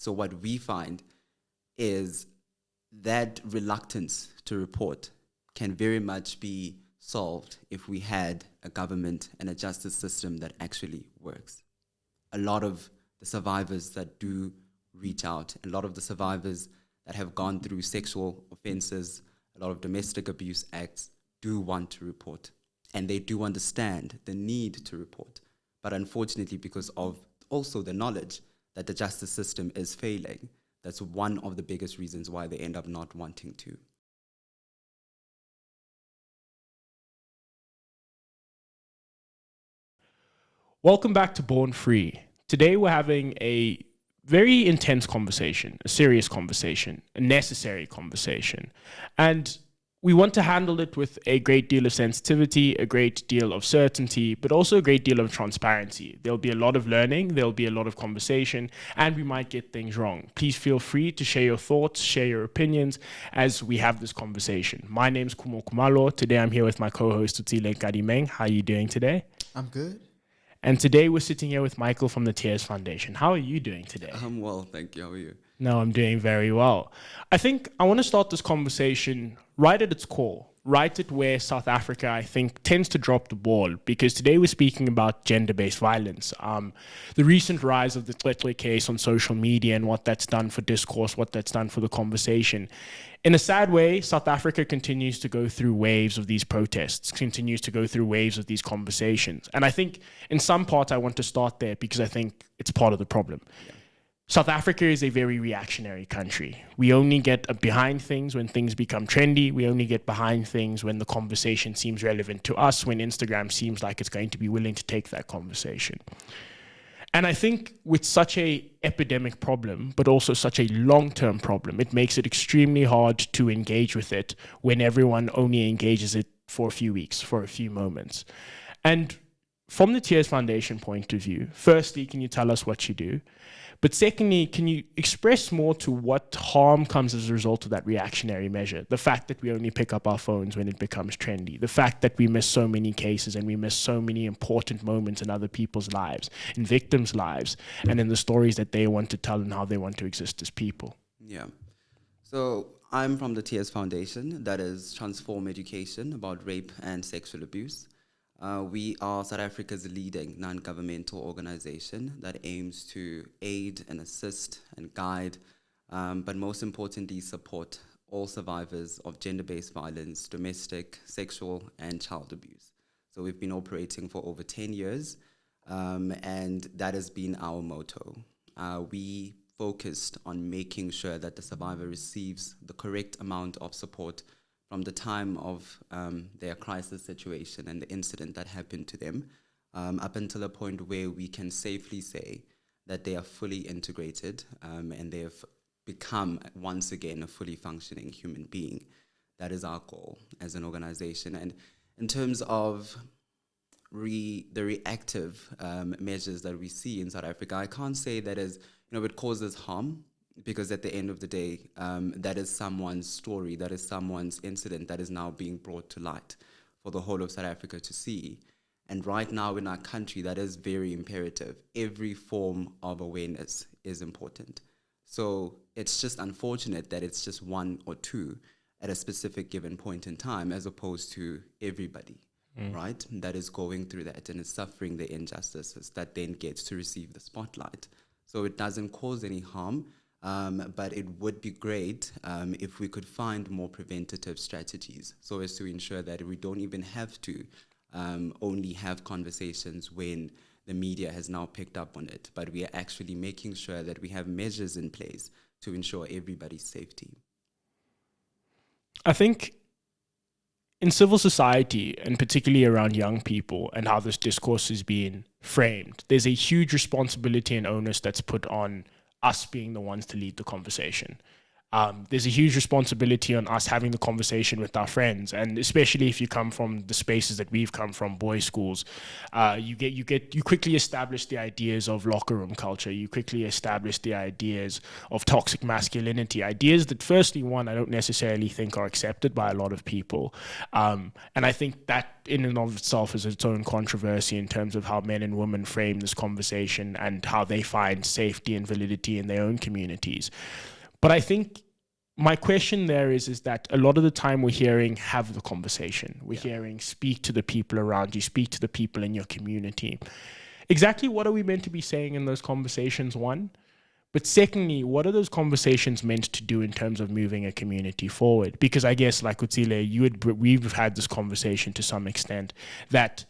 So what we find is that reluctance to report can very much be solved if we had a government and a justice system that actually works. A lot of the survivors that do reach out, a lot of the survivors that have gone through sexual offenses, a lot of domestic abuse acts, do want to report. And they do understand the need to report. But unfortunately, because of also the knowledge that the justice system is failing, that's one of the biggest reasons why they end up not wanting to. Welcome back to Born Free. Today we're having a very intense conversation, a serious conversation, a necessary conversation. And we want to handle it with a great deal of sensitivity, a great deal of certainty, but also a great deal of transparency. There'll be a lot of learning, there'll be a lot of conversation, and we might get things wrong. Please feel free to share your thoughts, share your opinions as we have this conversation. My name's Khumo Kumalo. Today I'm here with my co-host Otsile Nkadimeng. How are you doing today? I'm good. And today we're sitting here with Michael from the Tears Foundation. How are you doing today? I'm well, thank you. How are you? No, I'm doing very well. I think I want to start this conversation right at its core, right at where South Africa, I think, tends to drop the ball, because today we're speaking about gender-based violence. The recent rise of the Cwecwe case on social media and what that's done for discourse, what that's done for the conversation. In a sad way, South Africa continues to go through waves of these protests, continues to go through waves of these conversations. And I think in some part I want to start there because I think it's part of the problem. Yeah. South Africa is a very reactionary country. We only get behind things when things become trendy. We only get behind things when the conversation seems relevant to us, when Instagram seems like it's going to be willing to take that conversation. And I think with such a epidemic problem, but also such a long-term problem, it makes it extremely hard to engage with it when everyone only engages it for a few weeks, for a few moments. And from the Tears Foundation point of view, firstly, can you tell us what you do? But secondly, can you express more to what harm comes as a result of that reactionary measure? The fact that we only pick up our phones when it becomes trendy. The fact that we miss so many cases and we miss so many important moments in other people's lives, in victims' lives, and in the stories that they want to tell and how they want to exist as people. Yeah. So I'm from the Tears Foundation, that is Transform Education about rape and sexual abuse. We are South Africa's leading non-governmental organization that aims to aid and assist and guide, but most importantly, support all survivors of gender-based violence, domestic, sexual, and child abuse. So we've been operating for over 10 years, and that has been our motto. We focused on making sure that the survivor receives the correct amount of support from the time of their crisis situation and the incident that happened to them, up until a point where we can safely say that they are fully integrated and they have become, once again, a fully functioning human being. That is our goal as an organization. And in terms of the reactive measures that we see in South Africa, I can't say that it causes harm, because at the end of the day, that is someone's story, that is someone's incident that is now being brought to light for the whole of South Africa to see. And right now in our country, that is very imperative. Every form of awareness is important. So it's just unfortunate that it's just one or two at a specific given point in time, as opposed to everybody, right, that is going through that and is suffering the injustices that then gets to receive the spotlight. So it doesn't cause any harm. But it would be great if we could find more preventative strategies so as to ensure that we don't even have to only have conversations when the media has now picked up on it, but we are actually making sure that we have measures in place to ensure everybody's safety. I think in civil society, and particularly around young people and how this discourse is being framed, there's a huge responsibility and onus that's put on us being the ones to lead the conversation. There's a huge responsibility on us having the conversation with our friends, and especially if you come from the spaces that we've come from, boys' schools, you quickly establish the ideas of locker room culture. You quickly establish the ideas of toxic masculinity, ideas that, firstly, one, I don't necessarily think are accepted by a lot of people, and I think that in and of itself is its own controversy in terms of how men and women frame this conversation and how they find safety and validity in their own communities. But I think my question there is that a lot of the time we're hearing have the conversation. We're hearing speak to the people around you, speak to the people in your community. Exactly what are we meant to be saying in those conversations, one? But secondly, what are those conversations meant to do in terms of moving a community forward? Because I guess, like Otsile, we've had this conversation to some extent that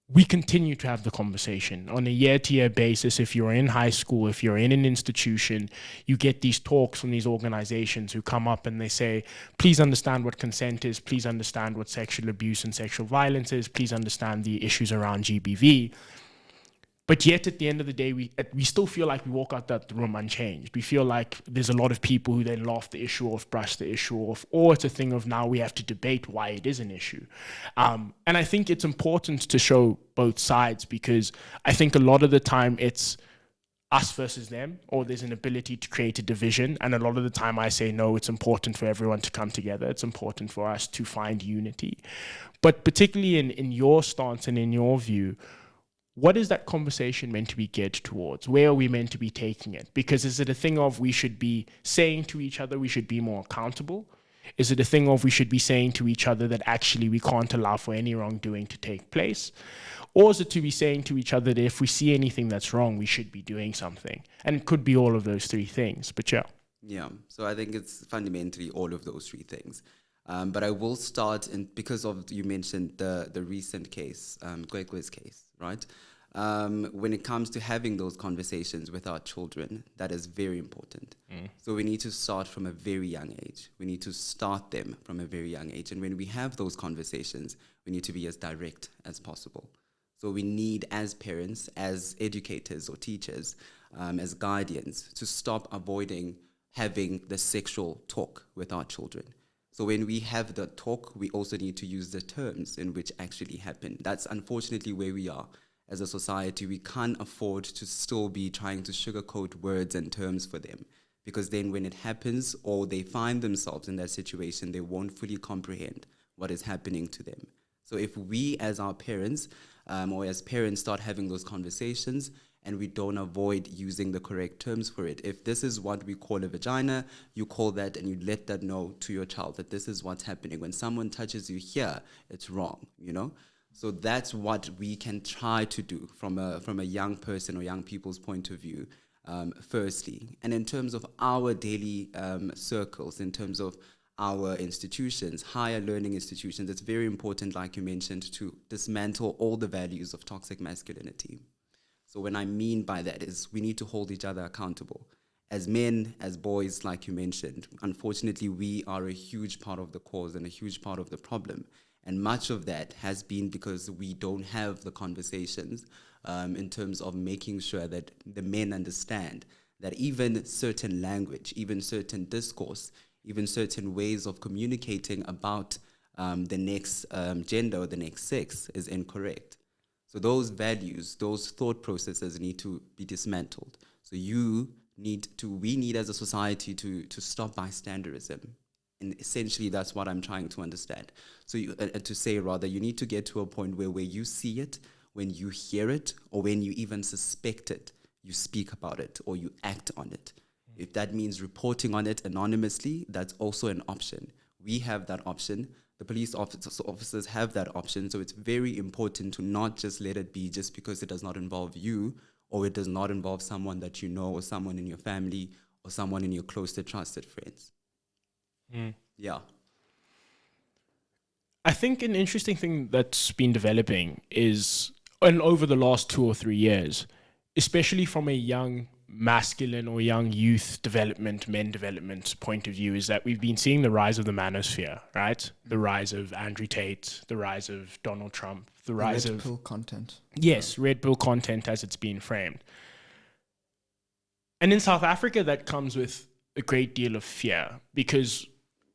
we continue to have the conversation on a year-to-year basis. If you're in high school, if you're in an institution, you get these talks from these organizations who come up and they say, please understand what consent is, please understand what sexual abuse and sexual violence is, please understand the issues around GBV. But yet, at the end of the day, we still feel like we walk out that room unchanged. We feel like there's a lot of people who then laugh the issue off, brush the issue off, or it's a thing of now we have to debate why it is an issue. And I think it's important to show both sides, because I think a lot of the time it's us versus them, or there's an ability to create a division. And a lot of the time I say, no, it's important for everyone to come together. It's important for us to find unity. But particularly in your stance and in your view, what is that conversation meant to be geared towards? Where are we meant to be taking it? Because is it a thing of we should be saying to each other we should be more accountable? Is it a thing of we should be saying to each other that actually we can't allow for any wrongdoing to take place? Or is it to be saying to each other that if we see anything that's wrong, we should be doing something? And it could be all of those three things, but yeah. Yeah, so I think it's fundamentally all of those three things. But I will start because you mentioned the recent case, Cwecwe's case, right? When it comes to having those conversations with our children, that is very important. So we need to start from a very young age. We need to start them from a very young age. And when we have those conversations, we need to be as direct as possible. So we need, as parents, as educators or teachers, as guardians, to stop avoiding having the sexual talk with our children. So when we have the talk, we also need to use the terms in which actually happen. That's unfortunately where we are as a society. We can't afford to still be trying to sugarcoat words and terms for them, because then when it happens or they find themselves in that situation, they won't fully comprehend what is happening to them. So if we as our parents or as parents start having those conversations, and we don't avoid using the correct terms for it. If this is what we call a vagina, you call that and you let that know to your child that this is what's happening. When someone touches you here, it's wrong, you know? So that's what we can try to do from a young person or young people's point of view, firstly. And in terms of our daily circles, in terms of our institutions, higher learning institutions, it's very important, like you mentioned, to dismantle all the values of toxic masculinity. So what I mean by that is we need to hold each other accountable. As men, as boys, like you mentioned, unfortunately, we are a huge part of the cause and a huge part of the problem. And much of that has been because we don't have the conversations in terms of making sure that the men understand that even certain language, even certain discourse, even certain ways of communicating about the next gender or the next sex is incorrect. So those values, those thought processes need to be dismantled. So we need as a society to stop bystanderism. And essentially that's what I'm trying to understand. So you need to get to a point where you see it, when you hear it, or when you even suspect it, you speak about it or you act on it. If that means reporting on it anonymously, that's also an option. We have that option. The police officers have that option, so it's very important to not just let it be just because it does not involve you, or it does not involve someone that you know, or someone in your family, or someone in your close to trusted friends. Yeah. I think an interesting thing that's been developing is, and over the last 2 or 3 years, especially from a young masculine or young youth development, men development point of view, is that we've been seeing the rise of the manosphere, right? The rise of Andrew Tate, the rise of Donald Trump, the rise of... Red pill content. Yes, red pill content as it's been framed. And in South Africa, that comes with a great deal of fear because,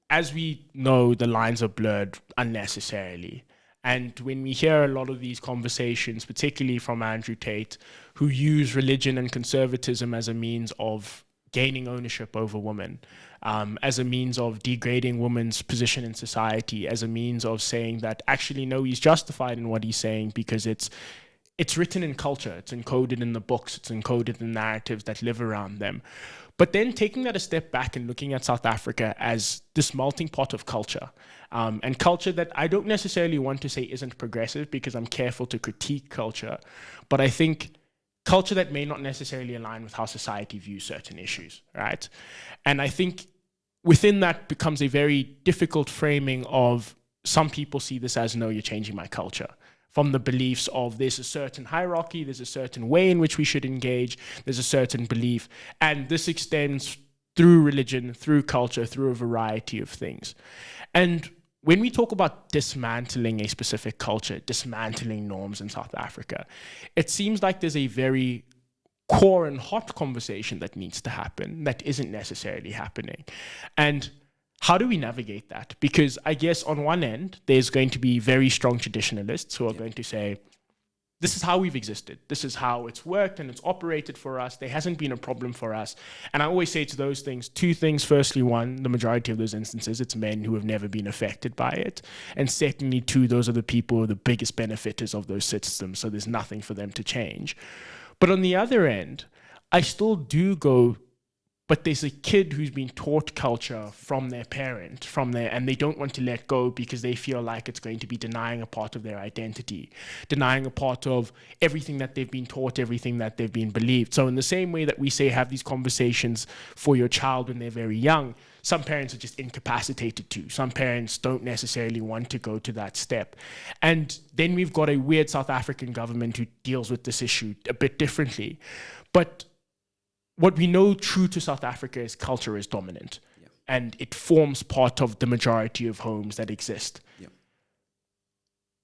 as we know, the lines are blurred unnecessarily. And when we hear a lot of these conversations, particularly from Andrew Tate, who use religion and conservatism as a means of gaining ownership over women, as a means of degrading women's position in society, as a means of saying that actually, no, he's justified in what he's saying because it's written in culture, it's encoded in the books, it's encoded in narratives that live around them. But then taking that a step back and looking at South Africa as this melting pot of culture, and culture that I don't necessarily want to say isn't progressive because I'm careful to critique culture, but I think culture that may not necessarily align with how society views certain issues, right? And I think within that becomes a very difficult framing of some people see this as, no, you're changing my culture. From the beliefs of there's a certain hierarchy, there's a certain way in which we should engage, there's a certain belief, and this extends through religion, through culture, through a variety of things. And when we talk about dismantling a specific culture, dismantling norms in South Africa, it seems like there's a very core and hot conversation that needs to happen that isn't necessarily happening. And how do we navigate that? Because I guess on one end, there's going to be very strong traditionalists who are going to say, this is how we've existed. This is how it's worked and it's operated for us. There hasn't been a problem for us. And I always say to those things, two things. Firstly, one, the majority of those instances, it's men who have never been affected by it. And secondly, two, those are the people who are the biggest benefiters of those systems. So there's nothing for them to change. But on the other end, I still do go, but there's a kid who's been taught culture from their parent, and they don't want to let go because they feel like it's going to be denying a part of their identity, denying a part of everything that they've been taught, everything that they've been believed. So in the same way that we say have these conversations for your child when they're very young, some parents are just incapacitated to. Some parents don't necessarily want to go to that step. And then we've got a weird South African government who deals with this issue a bit differently. But what we know true to South Africa is culture is dominant, and it forms part of the majority of homes that exist.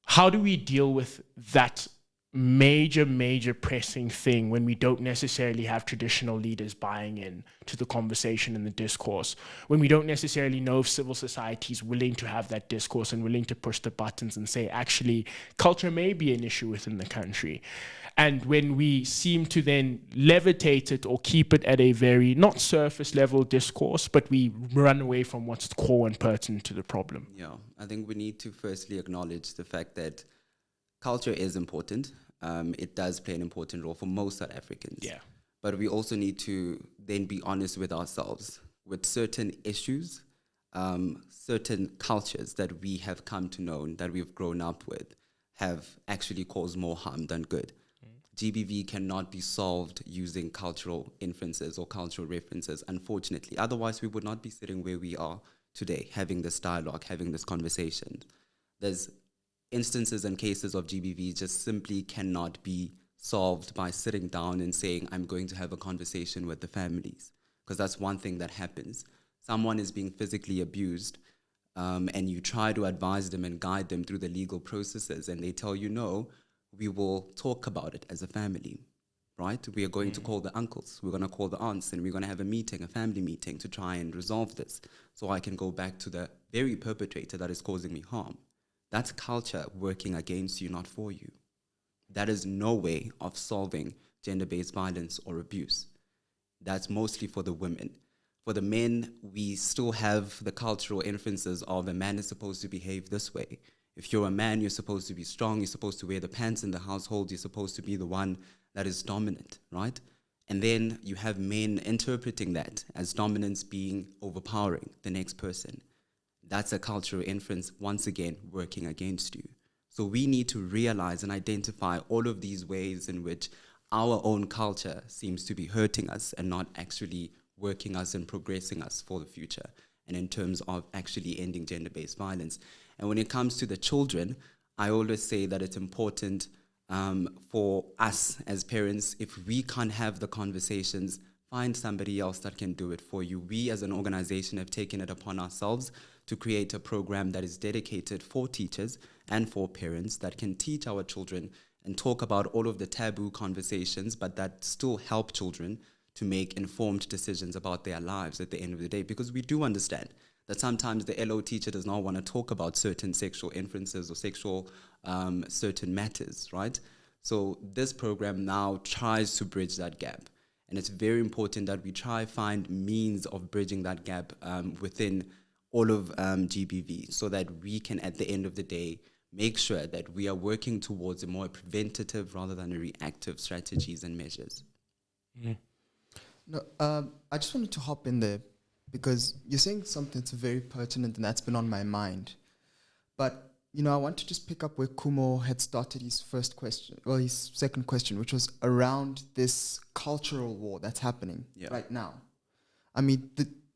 How do we deal with that major pressing thing when we don't necessarily have traditional leaders buying in to the conversation and the discourse, when we don't necessarily know if civil society is willing to have that discourse and willing to push the buttons and say, actually, culture may be an issue within the country? And when we seem to then levitate it or keep it at a very not surface level discourse, but we run away from what's core and pertinent to the problem. Yeah, I think we need to firstly acknowledge the fact that culture is important. It does play an important role for most South Africans. Yeah. But we also need to then be honest with ourselves with certain issues, certain cultures that we have come to know, that we've grown up with, have actually caused more harm than good. GBV cannot be solved using cultural inferences or cultural references, unfortunately. Otherwise, we would not be sitting where we are today, having this dialogue, having this conversation. There's instances and cases of GBV just simply cannot be solved by sitting down and saying, I'm going to have a conversation with the families. Because that's one thing that happens. Someone is being physically abused, and you try to advise them and guide them through the legal processes, and they tell you, no, we will talk about it as a family, right? We are going to call the uncles, we're going to call the aunts, and we're going to have a meeting, a family meeting, to try and resolve this so I can go back to the very perpetrator that is causing me harm. That's culture working against you, not for you. That is no way of solving gender-based violence or abuse. That's mostly for the women. For the men, we still have the cultural inferences of a man is supposed to behave this way. If you're a man, you're supposed to be strong, you're supposed to wear the pants in the household, you're supposed to be the one that is dominant, right? And then you have men interpreting that as dominance being overpowering the next person. That's a cultural inference, once again, working against you. So we need to realize and identify all of these ways in which our own culture seems to be hurting us and not actually working us and progressing us for the future, and in terms of actually ending gender-based violence. And when it comes to the children, I always say that it's important for us as parents, if we can't have the conversations, find somebody else that can do it for you. We as an organization have taken it upon ourselves to create a program that is dedicated for teachers and for parents that can teach our children and talk about all of the taboo conversations, but that still help children to make informed decisions about their lives at the end of the day. Because we do understand that sometimes the LO teacher does not want to talk about certain sexual inferences or sexual certain matters, right? So this program now tries to bridge that gap. And it's very important that we try find means of bridging that gap within all of GBV, so that we can, at the end of the day, make sure that we are working towards a more preventative rather than a reactive strategies and measures. No, I just wanted to hop in there because you're saying something that's very pertinent and that's been on my mind. But, I want to just pick up where Khumo had started his his second question, which was around this cultural war that's happening right now. I mean,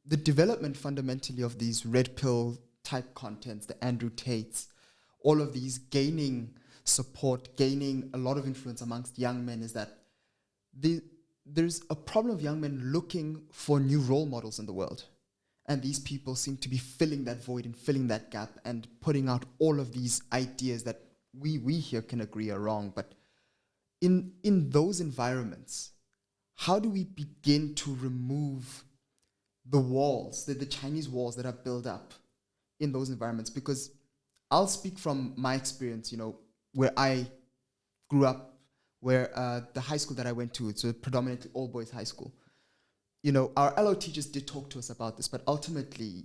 the development fundamentally of these red pill type contents, the Andrew Tates, all of these gaining support, gaining a lot of influence amongst young men, is that there's a problem of young men looking for new role models in the world. And these people seem to be filling that void and filling that gap and putting out all of these ideas that we here can agree are wrong. But in those environments, how do we begin to remove the walls, the Chinese walls that are built up in those environments? Because I'll speak from my experience, where I grew up, where the high school that I went to, it's a predominantly all-boys high school. Our LO teachers did talk to us about this, but ultimately,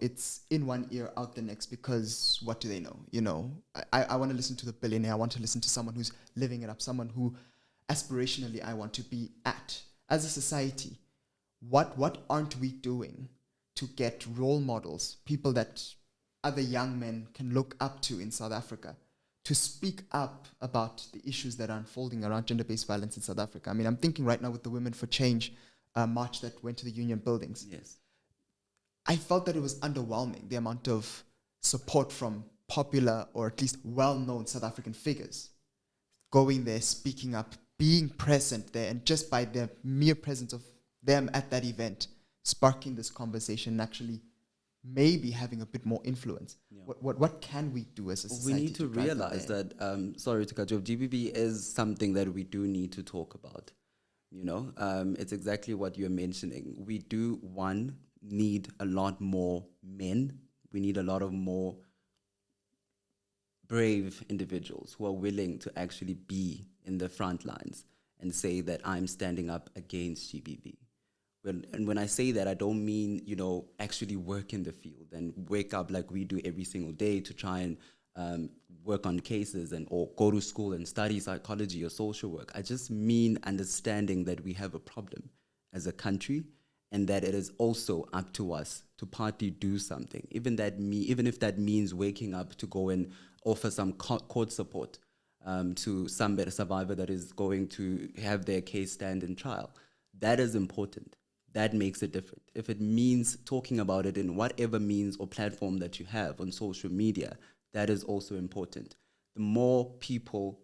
it's in one ear, out the next, because what do they know? I want to listen to the billionaire. I want to listen to someone who's living it up, someone who aspirationally I want to be at. As a society, what aren't we doing to get role models, people that other young men can look up to in South Africa, to speak up about the issues that are unfolding around gender-based violence in South Africa? I mean, I'm thinking right now with the Women for Change march that went to the union buildings. Yes. I felt that it was underwhelming, the amount of support from popular or at least well-known South African figures going there, speaking up, being present there, and just by the mere presence of them at that event, sparking this conversation and actually maybe having a bit more influence. Yeah. What can we do as a society? We need to realize that, sorry to cut you off, GBV is something that we do need to talk about. It's exactly what you're mentioning. We do, need a lot more men. We need a lot of more brave individuals who are willing to actually be in the front lines and say that I'm standing up against GBV. And when I say that, I don't mean, actually work in the field and wake up like we do every single day to try and work on cases or go to school and study psychology or social work. I just mean understanding that we have a problem as a country and that it is also up to us to partly do something, even if that means waking up to go and offer some court support to some survivor that is going to have their case stand in trial. That is important. That makes it different. If it means talking about it in whatever means or platform that you have on social media, that is also important. The more people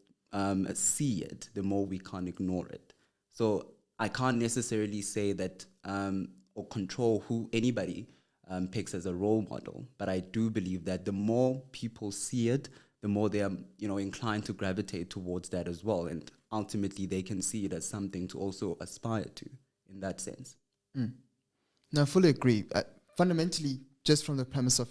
see it, the more we can't ignore it. So I can't necessarily say that or control who anybody picks as a role model, but I do believe that the more people see it, the more they are inclined to gravitate towards that as well. And ultimately, they can see it as something to also aspire to in that sense. No, I fully agree. Fundamentally, just from the premise of,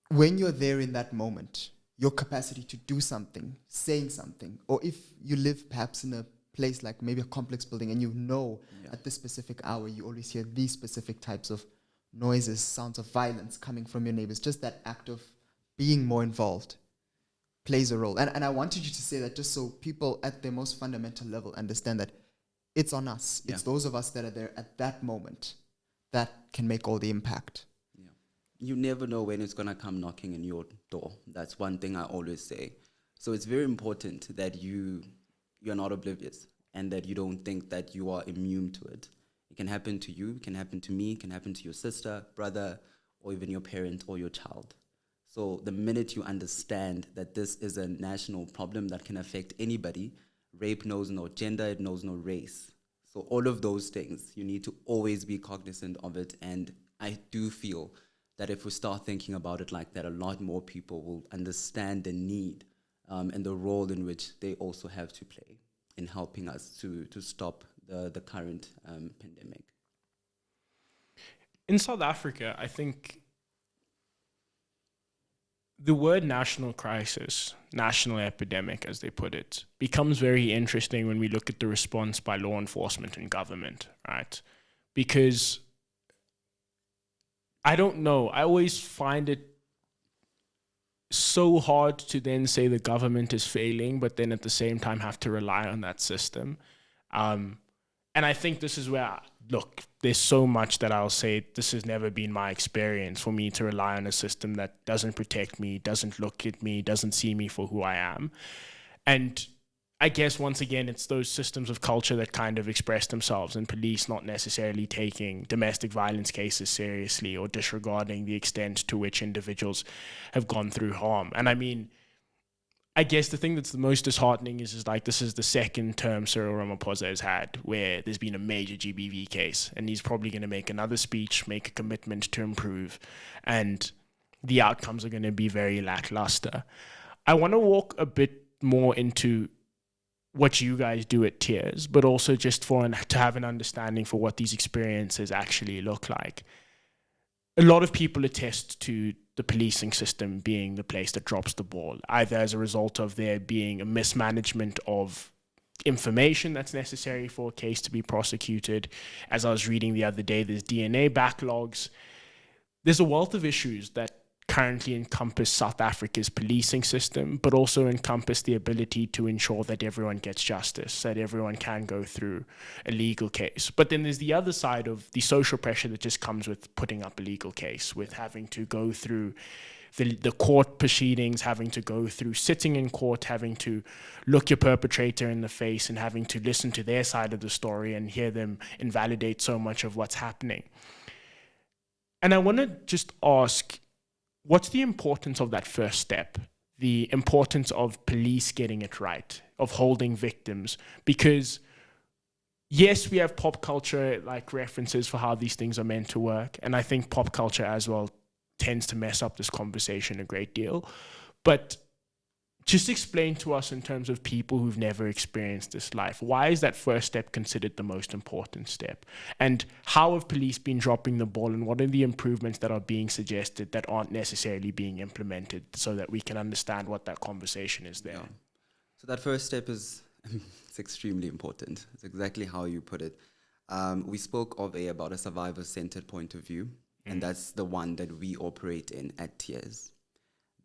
when you're there in that moment, your capacity to do something, saying something, or if you live perhaps in a place like maybe a complex building and at this specific hour, you always hear these specific types of noises, sounds of violence coming from your neighbors, just that act of being more involved plays a role. And I wanted you to say that just so people at their most fundamental level understand that it's on us. Yeah. It's those of us that are there at that moment that can make all the impact. Yeah. You never know when it's going to come knocking in your door. That's one thing I always say. So it's very important that you're not oblivious and that you don't think that you are immune to it. It can happen to you, it can happen to me, it can happen to your sister, brother, or even your parent or your child. So the minute you understand that this is a national problem that can affect anybody, rape knows no gender, it knows no race. So all of those things, you need to always be cognizant of it. And I do feel that if we start thinking about it like that, a lot more people will understand the need and the role in which they also have to play in helping us to stop the current pandemic. In South Africa, I think the word national crisis, national epidemic, as they put it, becomes very interesting when we look at the response by law enforcement and government, right? Because I don't know, I always find it so hard to then say the government is failing, but then at the same time have to rely on that system. And I think this is where, look, there's so much that I'll say this has never been my experience for me to rely on a system that doesn't protect me, doesn't look at me, doesn't see me for who I am. And I guess once again, it's those systems of culture that kind of express themselves, and police not necessarily taking domestic violence cases seriously or disregarding the extent to which individuals have gone through harm. And I mean, I guess the thing that's the most disheartening is like this is the second term Cyril Ramaphosa has had where there's been a major GBV case, and he's probably going to make another speech, make a commitment to improve, and the outcomes are going to be very lackluster. I want to walk a bit more into what you guys do at Tears, but also just to have an understanding for what these experiences actually look like. A lot of people attest to the policing system being the place that drops the ball, either as a result of there being a mismanagement of information that's necessary for a case to be prosecuted. As I was reading the other day, there's DNA backlogs. There's a wealth of issues that currently encompass South Africa's policing system, but also encompass the ability to ensure that everyone gets justice, that everyone can go through a legal case. But then there's the other side of the social pressure that just comes with putting up a legal case, with having to go through the court proceedings, having to go through sitting in court, having to look your perpetrator in the face and having to listen to their side of the story and hear them invalidate so much of what's happening. And I want to just ask, what's the importance of that first step? The importance of police getting it right, of holding victims? Because yes, we have pop culture like references for how these things are meant to work. And I think pop culture as well tends to mess up this conversation a great deal. But just explain to us, in terms of people who've never experienced this life, why is that first step considered the most important step? And how have police been dropping the ball, and what are the improvements that are being suggested that aren't necessarily being implemented, so that we can understand what that conversation is there? Yeah. So that first step is it's extremely important. It's exactly how you put it. We spoke about a survivor-centered point of view, and that's the one that we operate in at Tears.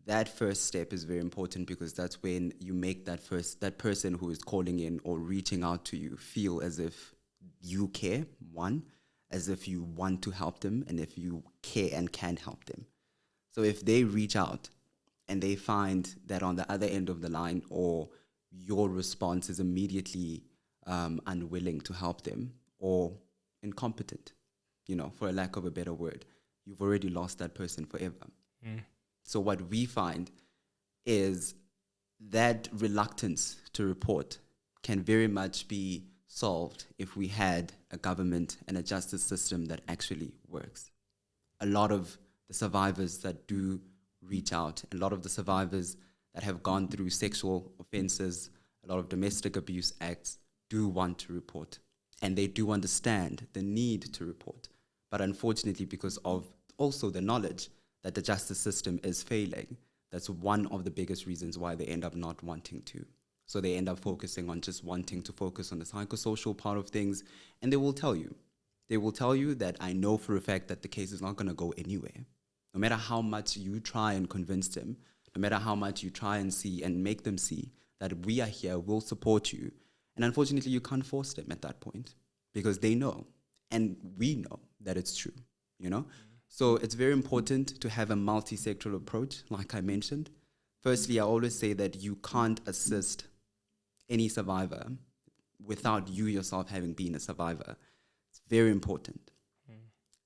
That first step is very important, because that's when you make that person who is calling in or reaching out to you feel as if you care, one, as if you want to help them, and if you care and can help them. So if they reach out and they find that on the other end of the line, or your response is immediately unwilling to help them or incompetent, for a lack of a better word, you've already lost that person forever. So what we find is that reluctance to report can very much be solved if we had a government and a justice system that actually works. A lot of the survivors that do reach out, a lot of the survivors that have gone through sexual offenses, a lot of domestic abuse acts, do want to report. And they do understand the need to report. But unfortunately, because of also the knowledge that the justice system is failing, that's one of the biggest reasons why they end up not wanting to. So they end up focusing on just wanting to focus on the psychosocial part of things, and they will tell you. They will tell you that I know for a fact that the case is not going to go anywhere. No matter how much you try and convince them, no matter how much you try and see and make them see that we are here, we'll support you. And unfortunately, you can't force them at that point, because they know, and we know that it's true, So it's very important to have a multi-sectoral approach, like I mentioned. Firstly, I always say that you can't assist any survivor without you yourself having been a survivor. It's very important.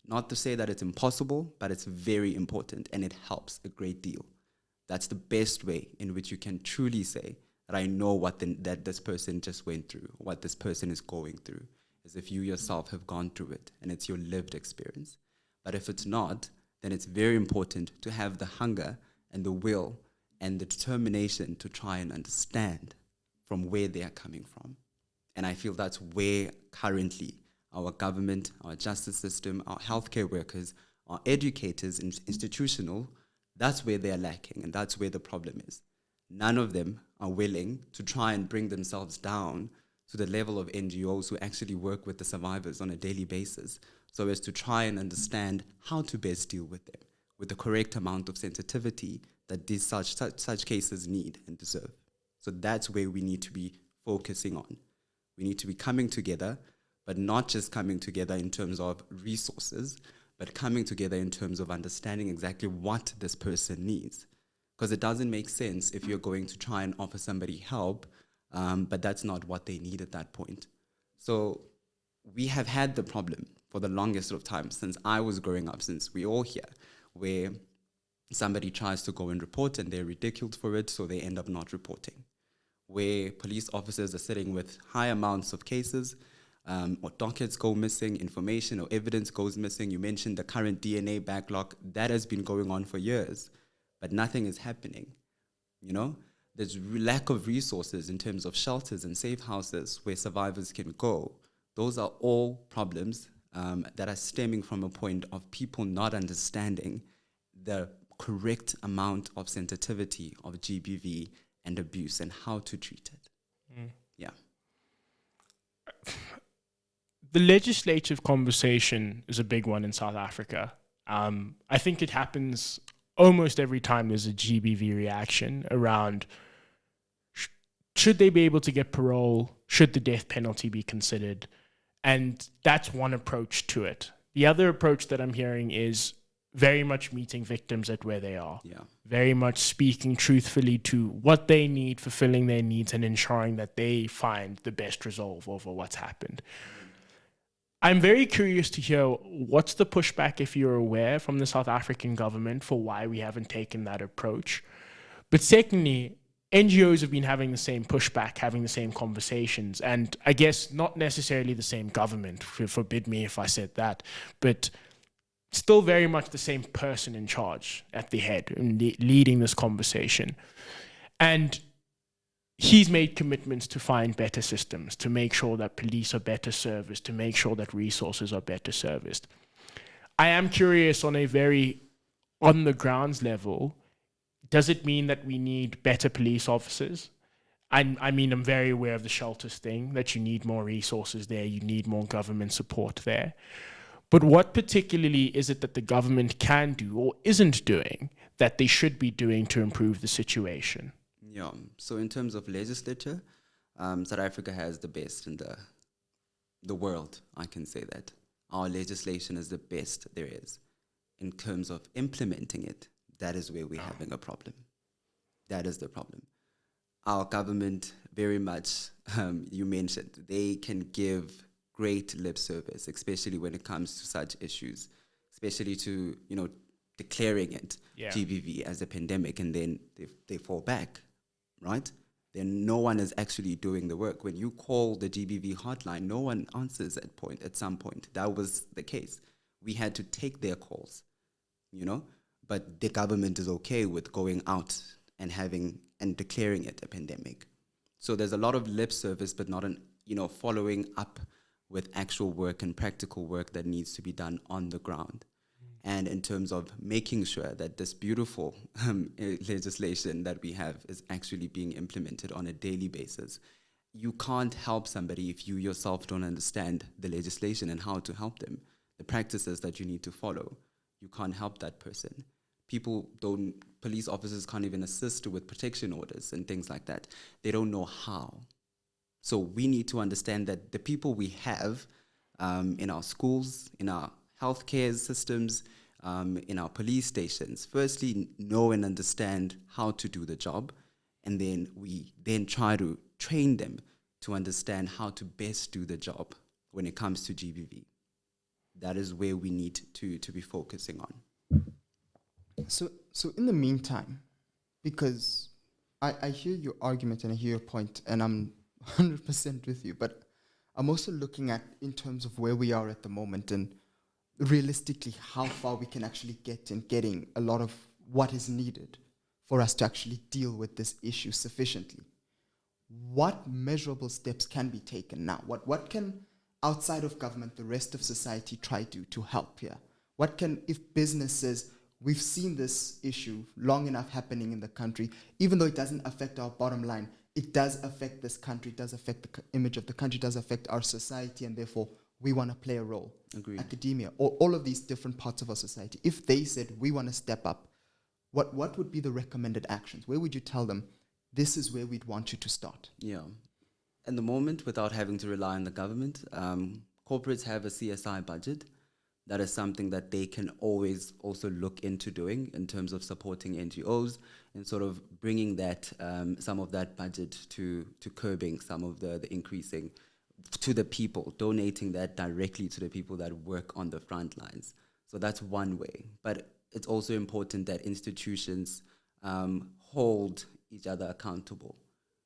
Not to say that it's impossible, but it's very important, and it helps a great deal. That's the best way in which you can truly say that I know that this person just went through, what this person is going through, as if you yourself have gone through it, and it's your lived experience. But if it's not, then it's very important to have the hunger and the will and the determination to try and understand from where they are coming from. And I feel that's where currently our government, our justice system, our healthcare workers, our educators, institutional, that's where they're lacking, and that's where the problem is. None of them are willing to try and bring themselves down to the level of NGOs who actually work with the survivors on a daily basis, so as to try and understand how to best deal with them with the correct amount of sensitivity that these such cases need and deserve. So that's where we need to be focusing on. We need to be coming together, but not just coming together in terms of resources, but coming together in terms of understanding exactly what this person needs. Because it doesn't make sense if you're going to try and offer somebody help, but that's not what they need at that point. So we have had the problem for the longest of time since I was growing up, since we're all here, where somebody tries to go and report and they're ridiculed for it, so they end up not reporting. Where police officers are sitting with high amounts of cases, or dockets go missing, information or evidence goes missing. You mentioned the current DNA backlog. That has been going on for years, but nothing is happening. You know, there's lack of resources in terms of shelters and safe houses where survivors can go. Those are all problems that are stemming from a point of people not understanding the correct amount of sensitivity of GBV and abuse and how to treat it. Yeah. The legislative conversation is a big one in South Africa. I think it happens almost every time there's a GBV reaction around should they be able to get parole? Should the death penalty be considered? And that's one approach to it. The other approach that I'm hearing is very much meeting victims at where they are. Yeah. Very much speaking truthfully to what they need, fulfilling their needs, and ensuring that they find the best resolve over what's happened. I'm very curious to hear what's the pushback, if you're aware, from the South African government for why we haven't taken that approach. But secondly, NGOs have been having the same pushback, having the same conversations, and I guess not necessarily the same government, forbid me if I said that, but still very much the same person in charge at the head and leading this conversation. And he's made commitments to find better systems, to make sure that police are better serviced, to make sure that resources are better serviced. I am curious on a very on the grounds level, does it mean that we need better police officers? I mean, I'm very aware of the shelters thing, that you need more resources there, you need more government support there. But what particularly is it that the government can do or isn't doing that they should be doing to improve the situation? Yeah, so in terms of legislature, South Africa has the best in the world, I can say that. Our legislation is the best there is. In terms of implementing it, that is where we're having a problem. That is the problem. Our government, very much, you mentioned, they can give great lip service, especially when it comes to such issues, especially to, declaring it GBV as a pandemic, and then they fall back, right? Then no one is actually doing the work. When you call the GBV hotline, no one answers at some point. That was the case. We had to take their calls, but the government is okay with going out and declaring it a pandemic. So there's a lot of lip service, but not following up with actual work and practical work that needs to be done on the ground. And in terms of making sure that this beautiful legislation that we have is actually being implemented on a daily basis. You can't help somebody if you yourself don't understand the legislation and how to help them, the practices that you need to follow. You can't help that person. Police officers can't even assist with protection orders and things like that. They don't know how. So we need to understand that the people we have in our schools, in our healthcare systems, in our police stations, firstly know and understand how to do the job, and then we try to train them to understand how to best do the job when it comes to GBV. That is where we need to be focusing on. So in the meantime, because I hear your argument and I hear your point, and I'm 100% with you, but I'm also looking at in terms of where we are at the moment and realistically how far we can actually get in getting a lot of what is needed for us to actually deal with this issue sufficiently. what measurable steps can be taken now? What can, outside of government, the rest of society try to help here? What can, if businesses, we've seen this issue long enough happening in the country, even though it doesn't affect our bottom line, it does affect this country, it does affect the image of the country, it does affect our society, and therefore we want to play a role. Agreed. Academia, all of these different parts of our society, if they said we want to step up, what would be the recommended actions? Where would you tell them, this is where we'd want you to start? Yeah. At the moment, without having to rely on the government, corporates have a CSI budget. That is something that they can always also look into doing in terms of supporting NGOs and sort of bringing that some of that budget to curbing some of the increasing to the people, donating that directly to the people that work on the front lines. So that's one way. But it's also important that institutions hold each other accountable.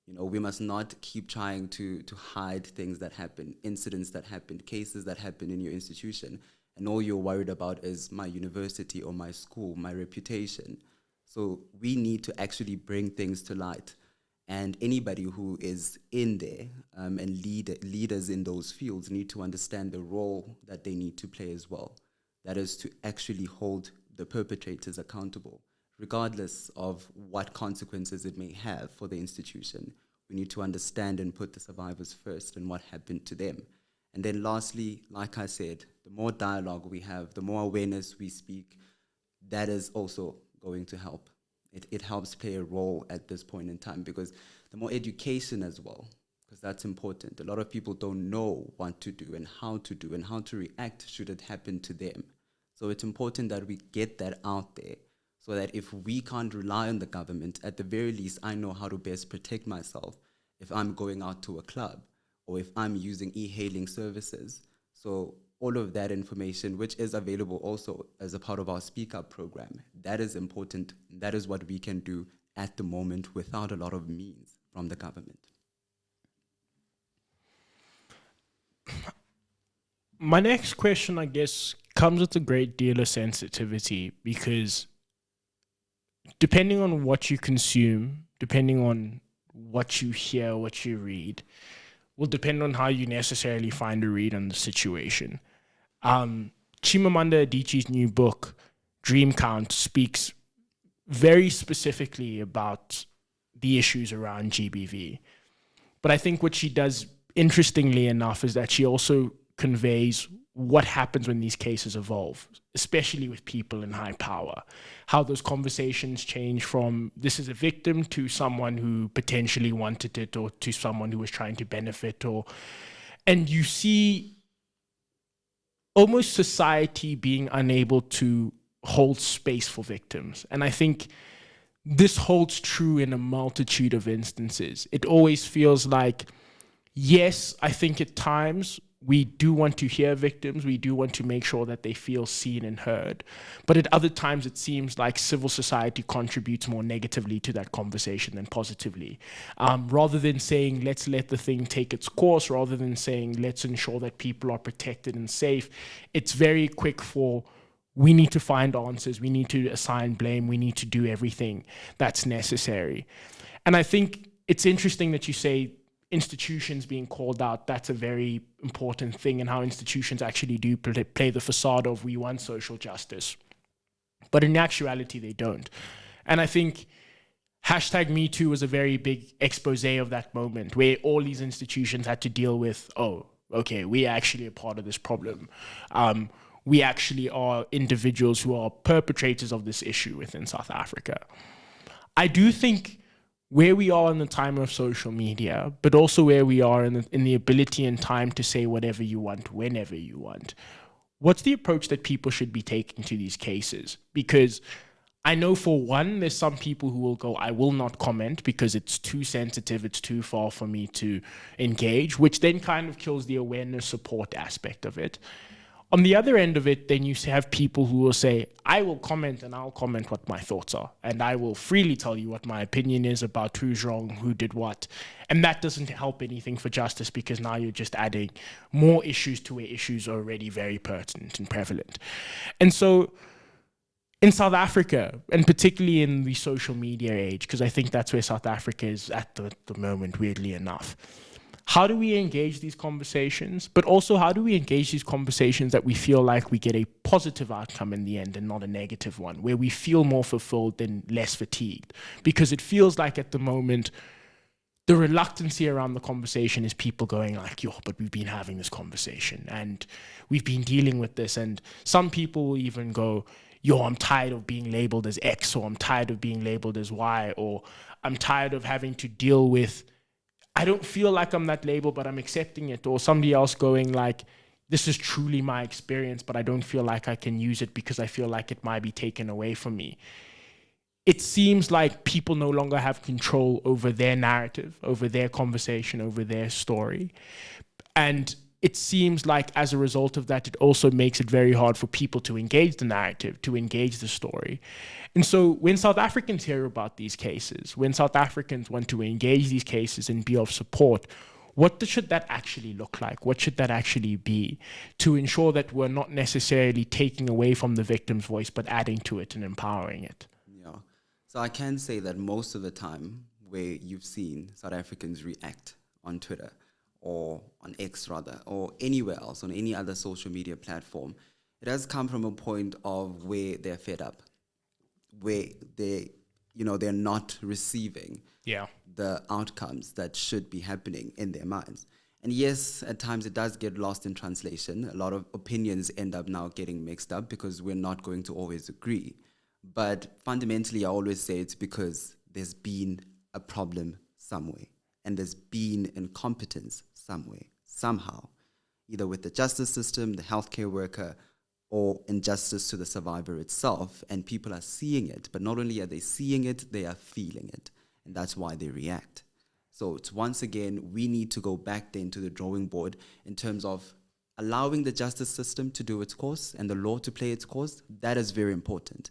You know, we must not keep trying to hide things that happen, incidents that happen, cases that happen in your institution, and all you're worried about is my university or my school, my reputation. So we need to actually bring things to light. And anybody who is in there and leaders in those fields need to understand the role that they need to play as well. That is to actually hold the perpetrators accountable, regardless of what consequences it may have for the institution. We need to understand and put the survivors first and what happened to them. And then lastly, like I said, the more dialogue we have, the more awareness we speak, that is also going to help. It helps play a role at this point in time, because the more education as well, because that's important. A lot of people don't know what to do and how to react should it happen to them. So it's important that we get that out there, so that if we can't rely on the government, at the very least, I know how to best protect myself if I'm going out to a club or if I'm using e-hailing services. So all of that information, which is available also as a part of our Speak Up program, that is important. That is what we can do at the moment without a lot of means from the government. My next question, I guess, comes with a great deal of sensitivity, because depending on what you consume, depending on what you hear, what you read, will depend on how you necessarily find a read on the situation. Chimamanda Adichie's new book, Dream Count, speaks very specifically about the issues around GBV. But I think what she does, interestingly enough, is that she also conveys what happens when these cases evolve, especially with people in high power, how those conversations change from this is a victim to someone who potentially wanted it, or to someone who was trying to benefit, and you see almost society being unable to hold space for victims. And I think this holds true in a multitude of instances. It always feels like, yes, I think at times we do want to hear victims, we do want to make sure that they feel seen and heard. But at other times, it seems like civil society contributes more negatively to that conversation than positively. Rather than saying, let's let the thing take its course, rather than saying, let's ensure that people are protected and safe, it's very quick for, we need to find answers, we need to assign blame, we need to do everything that's necessary. And I think it's interesting that you say institutions being called out. That's a very important thing, and how institutions actually do play the facade of we want social justice. But in actuality, they don't. And I think #MeToo was a very big expose of that moment, where all these institutions had to deal with, oh, okay, we actually are part of this problem. We actually are individuals who are perpetrators of this issue within South Africa. I do think where we are in the time of social media, but also where we are in the ability and time to say whatever you want, whenever you want, what's the approach that people should be taking to these cases? Because I know, for one, there's some people who will go, I will not comment because it's too sensitive, it's too far for me to engage, which then kind of kills the awareness support aspect of it. On the other end of it, then you have people who will say, I will comment, and I'll comment what my thoughts are, and I will freely tell you what my opinion is about who's wrong, who did what. And that doesn't help anything for justice, because now you're just adding more issues to where issues are already very pertinent and prevalent. And so in South Africa, and particularly in the social media age, because I think that's where South Africa is at the moment, weirdly enough, how do we engage these conversations? But also, how do we engage these conversations that we feel like we get a positive outcome in the end and not a negative one, where we feel more fulfilled than less fatigued? Because it feels like at the moment, the reluctancy around the conversation is people going like, yo, but we've been having this conversation and we've been dealing with this. And some people will even go, yo, I'm tired of being labeled as X, or I'm tired of being labeled as Y, or I'm tired of having to deal with, I don't feel like I'm that label, but I'm accepting it. Or somebody else going like, this is truly my experience, but I don't feel like I can use it because I feel like it might be taken away from me. It seems like people no longer have control over their narrative, over their conversation, over their story. And it seems like as a result of that, it also makes it very hard for people to engage the narrative, to engage the story. And so when South Africans hear about these cases, when South Africans want to engage these cases and be of support, what should that actually look like? What should that actually be to ensure that we're not necessarily taking away from the victim's voice, but adding to it and empowering it? Yeah. So I can say that most of the time where you've seen South Africans react on Twitter, or on X rather, or anywhere else, on any other social media platform, it has come from a point of where they're fed up, where they're not receiving the outcomes that should be happening in their minds. And yes, at times it does get lost in translation. A lot of opinions end up now getting mixed up because we're not going to always agree. But fundamentally, I always say it's because there's been a problem somewhere, and there's been incompetence somewhere, somehow, either with the justice system, the healthcare worker, or injustice to the survivor itself. And people are seeing it, but not only are they seeing it, they are feeling it. And that's why they react. So it's once again, we need to go back then to the drawing board in terms of allowing the justice system to do its course and the law to play its course. That is very important.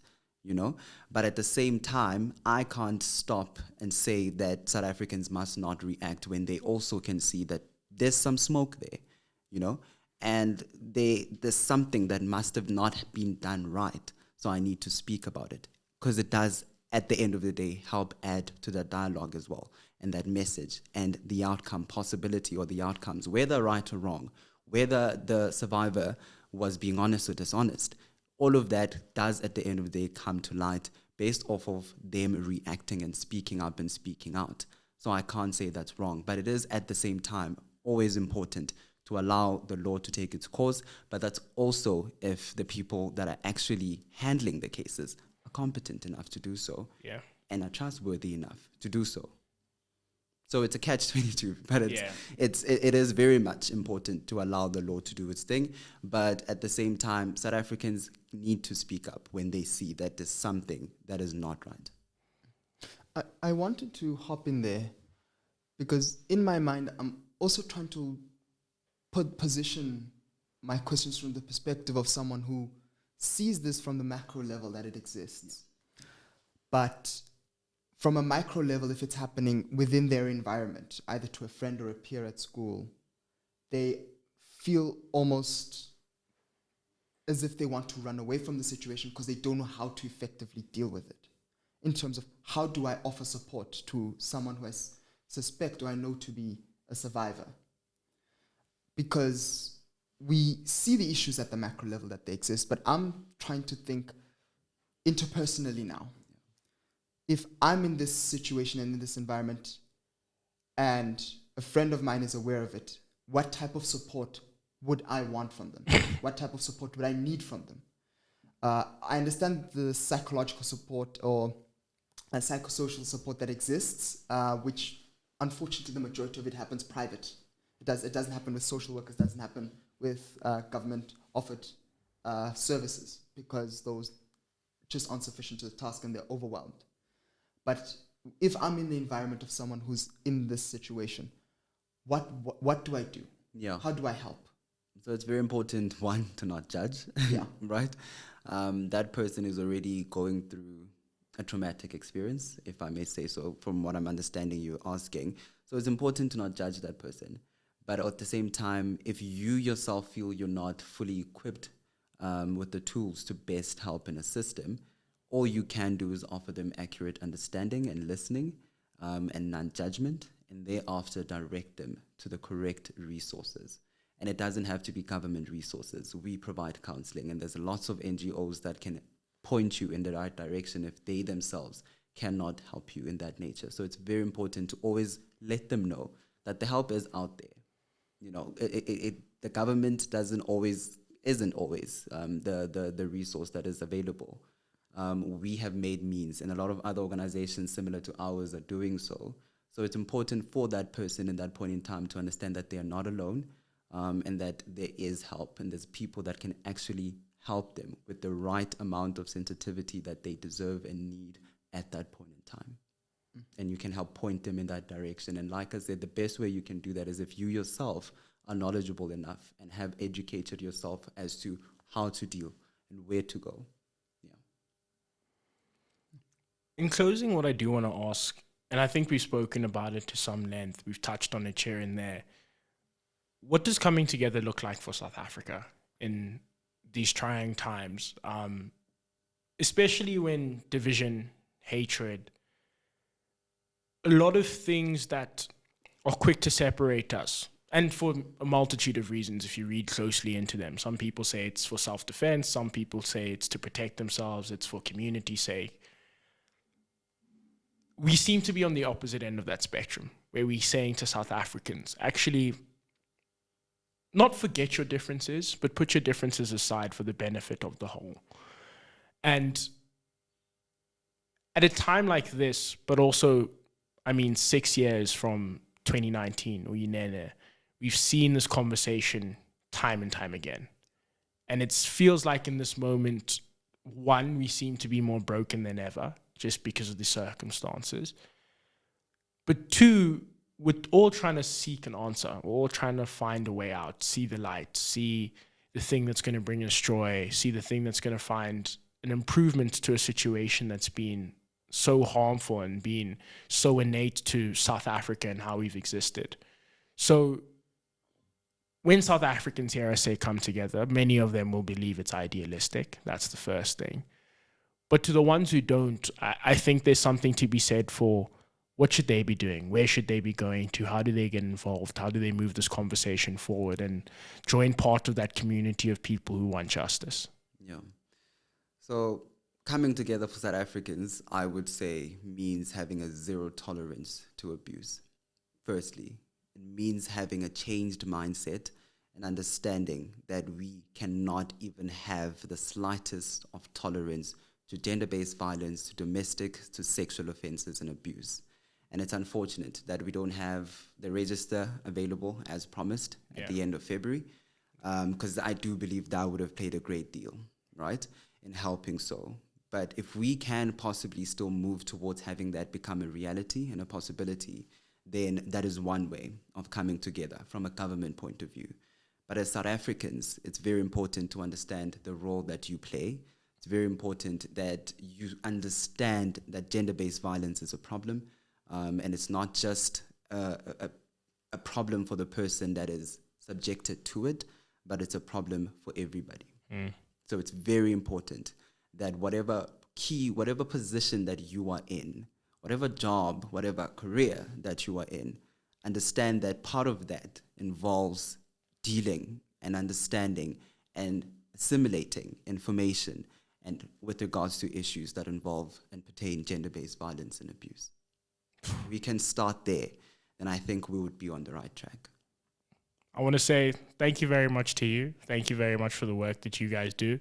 But at the same time, I can't stop and say that South Africans must not react when they also can see that there's some smoke there, and there's something that must have not been done right. So I need to speak about it, because it does, at the end of the day, help add to that dialogue as well, and that message and the outcome possibility, or the outcomes, whether right or wrong, whether the survivor was being honest or dishonest. All of that does, at the end of the day, come to light based off of them reacting and speaking up and speaking out. So I can't say that's wrong, but it is at the same time always important to allow the law to take its course. But that's also if the people that are actually handling the cases are competent enough to do so, and are trustworthy enough to do so. So it's a catch-22, but it is very much important to allow the law to do its thing. But at the same time, South Africans need to speak up when they see that there's something that is not right. I wanted to hop in there because in my mind, I'm also trying to position my questions from the perspective of someone who sees this from the macro level that it exists. But from a micro level, if it's happening within their environment, either to a friend or a peer at school, they feel almost as if they want to run away from the situation because they don't know how to effectively deal with it. In terms of how do I offer support to someone who I suspect or I know to be a survivor? Because we see the issues at the macro level that they exist, but I'm trying to think interpersonally now. If I'm in this situation and in this environment and a friend of mine is aware of it, what type of support would I want from them? What type of support would I need from them? I understand the psychological support or psychosocial support that exists, which unfortunately the majority of it happens private. It doesn't happen with social workers, doesn't happen with government-offered services because those just aren't sufficient to the task and they're overwhelmed. But if I'm in the environment of someone who's in this situation, what do I do? Yeah. How do I help? So it's very important, one, to not judge, right? That person is already going through a traumatic experience, if I may say so, from what I'm understanding you asking. So it's important to not judge that person. But at the same time, if you yourself feel you're not fully equipped with the tools to best help and assist them, all you can do is offer them accurate understanding and listening, and non-judgment, and thereafter direct them to the correct resources. And it doesn't have to be government resources. We provide counseling, and there's lots of NGOs that can point you in the right direction if they themselves cannot help you in that nature. So it's very important to always let them know that the help is out there. You know, the government isn't always the resource that is available. We have made means, and a lot of other organizations similar to ours are doing so. So it's important for that person in that point in time to understand that they are not alone, and that there is help, and there's people that can actually help them with the right amount of sensitivity that they deserve and need at that point in time. And you can help point them in that direction. And like I said, the best way you can do that is if you yourself are knowledgeable enough and have educated yourself as to how to deal and where to go. Yeah. In closing, what I do want to ask, and I think we've spoken about it to some length, we've touched on it here and there. What does coming together look like for South Africa in these trying times, especially when division, hatred, a lot of things that are quick to separate us, and for a multitude of reasons if you read closely into them. Some people say it's for self-defense, some people say it's to protect themselves, it's for community's sake. We seem to be on the opposite end of that spectrum, where we're saying to South Africans, actually, not forget your differences, but put your differences aside for the benefit of the whole. And at a time like this, but also, 6 years from 2019, Uyinene, we've seen this conversation time and time again. And it feels like in this moment, one, we seem to be more broken than ever, just because of the circumstances. But two, we're all trying to seek an answer. We're all trying to find a way out, see the light, see the thing that's going to bring us joy, see the thing that's going to find an improvement to a situation that's been so harmful and been so innate to South Africa and how we've existed. So when South Africans hear us say come together, many of them will believe it's idealistic. That's the first thing. But to the ones who don't, I think there's something to be said for what should they be doing? Where should they be going to? How do they get involved? How do they move this conversation forward and join part of that community of people who want justice? Yeah. So coming together for South Africans, I would say, means having a zero tolerance to abuse. Firstly, it means having a changed mindset and understanding that we cannot even have the slightest of tolerance to gender-based violence, to domestic, to sexual offenses and abuse. And it's unfortunate that we don't have the register available as promised at the end of February, because I do believe that would have played a great deal, right, in helping so. But if we can possibly still move towards having that become a reality and a possibility, then that is one way of coming together from a government point of view. But as South Africans, it's very important to understand the role that you play. It's very important that you understand that gender-based violence is a problem, and it's not just a problem for the person that is subjected to it, but it's a problem for everybody. So it's very important that whatever position that you are in, whatever job, whatever career that you are in, understand that part of that involves dealing and understanding and assimilating information and with regards to issues that involve and pertain gender-based violence and abuse. We can start there, and I think we would be on the right track. I want to say thank you very much to you. Thank you very much for the work that you guys do.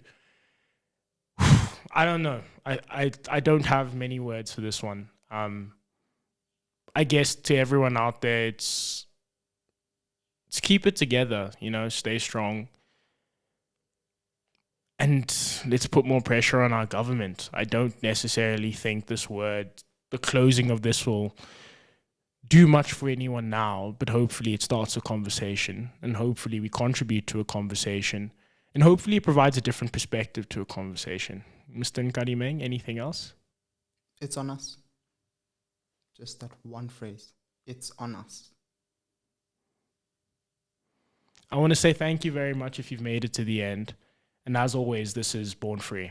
I don't know. I don't have many words for this one. I guess to everyone out there, it's keep it together, stay strong. And let's put more pressure on our government. I don't necessarily think the closing of this will do much for anyone now, but hopefully it starts a conversation, and hopefully we contribute to a conversation, and hopefully it provides a different perspective to a conversation. Mr. Nkadimeng, anything else? It's on us. Just that one phrase. It's on us. I want to say thank you very much if you've made it to the end. And as always, this is Born Free.